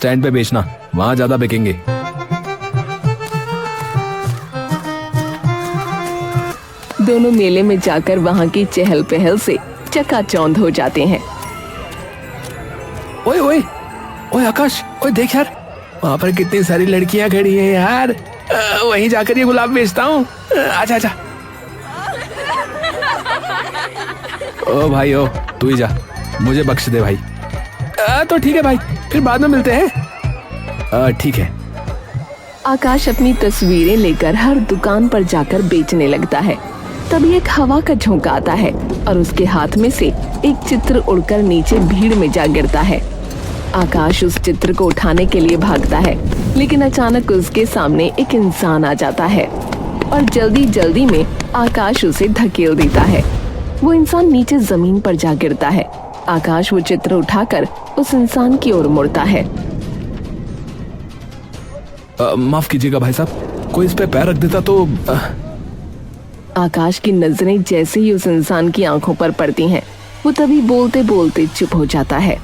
Stand पे बेचना, वहां ज्यादा बिकेंगे। दोनों मेले में जाकर वहां की चहल पहल से चकाचौंध हो जाते हैं। ओए ओए ओए आकाश, ओए देख यार, वहां पर कितनी सारी लड़कियां खड़ी हैं यार। वहीं जाकर ये गुलाब बेचता हूँ। आजा आजा। ओ भाई ओ, तू ही जा, मुझे बख्श दे भाई। तो ठीक है भाई, फिर बाद में मिलते हैं। ठीक है। आकाश अपनी तस्वीरें लेकर हर दुकान पर जाकर बेचने लगता है। तभी एक हवा का झोंका आता है और उसके हाथ में से एक चित्र उड़कर नीचे भीड़ में जा गिरता है। आकाश उस चित्र को उठाने के लिए भागता है, लेकिन अचानक उसके सामने एक इंसान आ जाता है और जल्दी जल्दी में आकाश उसे धकेल देता है। वो इंसान नीचे जमीन पर जा गिरता है। आकाश वो चित्र उठाकर उस इंसान की ओर मुड़ता है। माफ कीजिएगा भाई साहब, कोई इस पे पैर रख देता तो। आकाश की नजरें जैसे ही उस इंसान की आंखों पर पड़ती हैं, वो तभी बोलते बोलते चुप हो जाता है।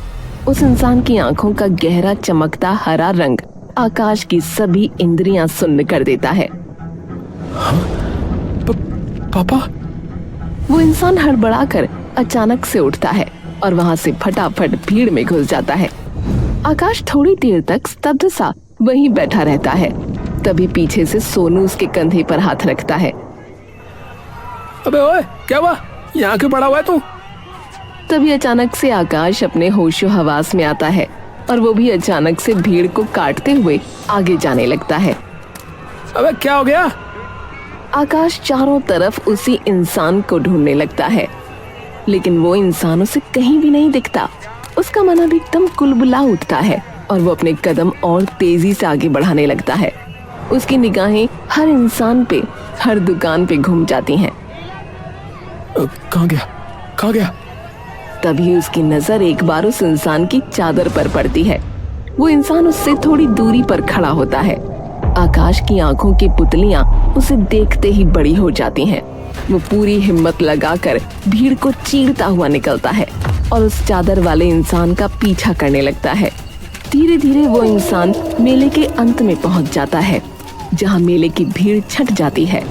उस इंसान की आंखों का गहरा चमकता हरा रंग आकाश की सभी इंद्रियां सुन्न कर देता है। पापा। वो इंसान हड़बड़ाकर अचानक से उठता है और वहां से फटाफट भीड़ में घुस जाता है। आकाश थोड़ी देर तक स्तब्ध सा वहीं बैठा रहता है। तभी पीछे से सोनू उसके कंधे पर हाथ रखता है। अबे ओए, क्या हुआ? यहाँ क्यों पड़ा हुआ है तू? तभी अचानक से आकाश अपने होशो हवास में आता है और वो भी अचानक से भीड़ को काटते हुए आगे जाने लगता है। अबे क्या हो गया? आकाश चारों तरफ उसी इंसान को ढूंढने लगता है, लेकिन वो इंसान उसे कहीं भी नहीं दिखता। उसका मन अब एकदम कुलबुला उठता है और वो अपने कदम और तेजी से आगे बढ़ाने लगता है। उसकी निगाहें हर इंसान पे, हर दुकान पे घूम जाती हैं। कहाँ गया? कहाँ गया? तभी उसकी नजर एक बार उस इंसान की चादर पर पड़ती है। वो इंसान उससे थोड़ी दूरी पर खड़ा होता है। आकाश की आंखों की पुतलियां उसे देखते ही बड़ी हो जाती हैं। वो पूरी हिम्मत लगाकर भीड़ को चीरता हुआ निकलता है और उस चादर वाले इंसान का पीछा करने लगता है। धीरे धीरे वो इंसान मेले के अंत में पहुंच जाता है, जहां मेले की भीड़ छट जाती है।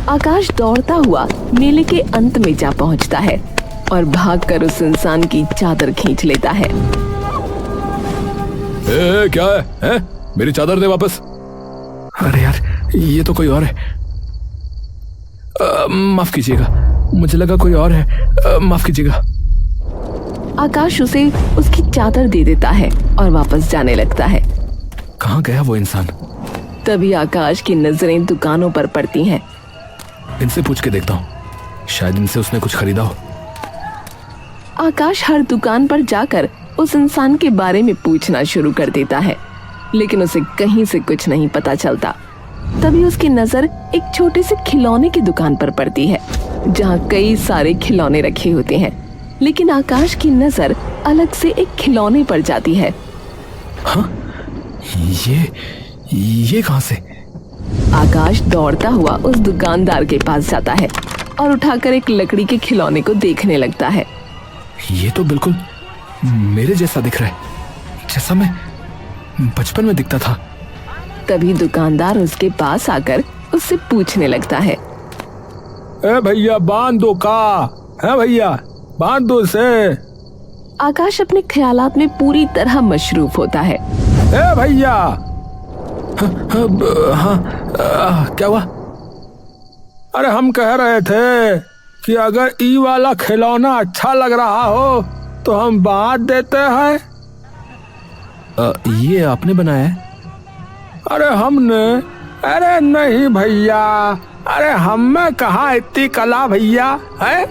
आकाश दौड़ता हुआ मेले के अंत में जा पहुंचता है और भागकर उस इंसान की चादर खींच लेता है। क्या है? मेरी चादर दे वापस। अरे यार, ये तो कोई और है। माफ कीजिएगा, मुझे लगा कोई और है। माफ कीजिएगा। आकाश उसे उसकी चादर दे देता है और वापस जाने लगता है। कहाँ गया वो इंसान? तभी आकाश की नजरें दुकानों पर पड़ती हैं। इनसे पूछ के देखता हूँ, शायद इनसे उसने कुछ खरीदा हो। आकाश हर दुकान पर जाकर उस इंसान के बारे में पूछना शुरू कर देता है, लेकिन उसे कहीं से कुछ नहीं पता चलता। तभी उसकी नजर एक छोटे से खिलौने की दुकान पर पड़ती है, जहाँ कई सारे खिलौने रखे होते हैं, लेकिन आकाश की नजर अलग से एक खिलौने पर जाती है। हाँ? ये कहाँ से? आकाश दौड़ता हुआ उस दुकानदार के पास जाता है और उठाकर एक लकड़ी के खिलौने को देखने लगता है। ये तो बिल्कुल मेरे जैसा दिख रहा है, जैसा मैं बचपन में दिखता था। तभी दुकानदार उसके पास आकर उससे पूछने लगता है। ए भैया, बांध दो का है? भैया बांध दो इसे। आकाश अपने ख्यालात में पूरी तरह मशरूफ होता है। ए भैया। हाँ, क्या हुआ? अरे हम कह रहे थे कि अगर ई वाला खिलौना अच्छा लग रहा हो तो हम बांट देते हैं। ये आपने बनाया है? अरे हमने? अरे नहीं भैया, अरे हम में कहाँ इतनी कला भैया है।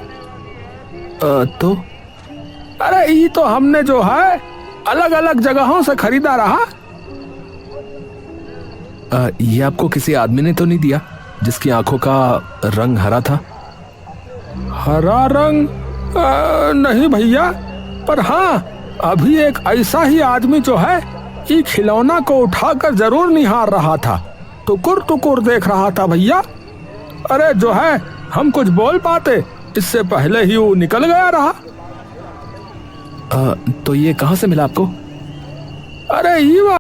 तो अरे ये तो हमने जो है अलग अलग जगहों से खरीदा रहा। ये आपको किसी आदमी ने तो नहीं दिया जिसकी आंखों का रंग हरा था? हरा रंग? नहीं भैया, पर हाँ, अभी एक ऐसा ही आदमी जो है ये खिलौना को उठाकर जरूर निहार रहा था, टुकुर टुकुर देख रहा था भैया। अरे जो है हम कुछ बोल पाते इससे पहले ही वो निकल गया रहा। तो ये कहाँ से मिला आपको? अरे ये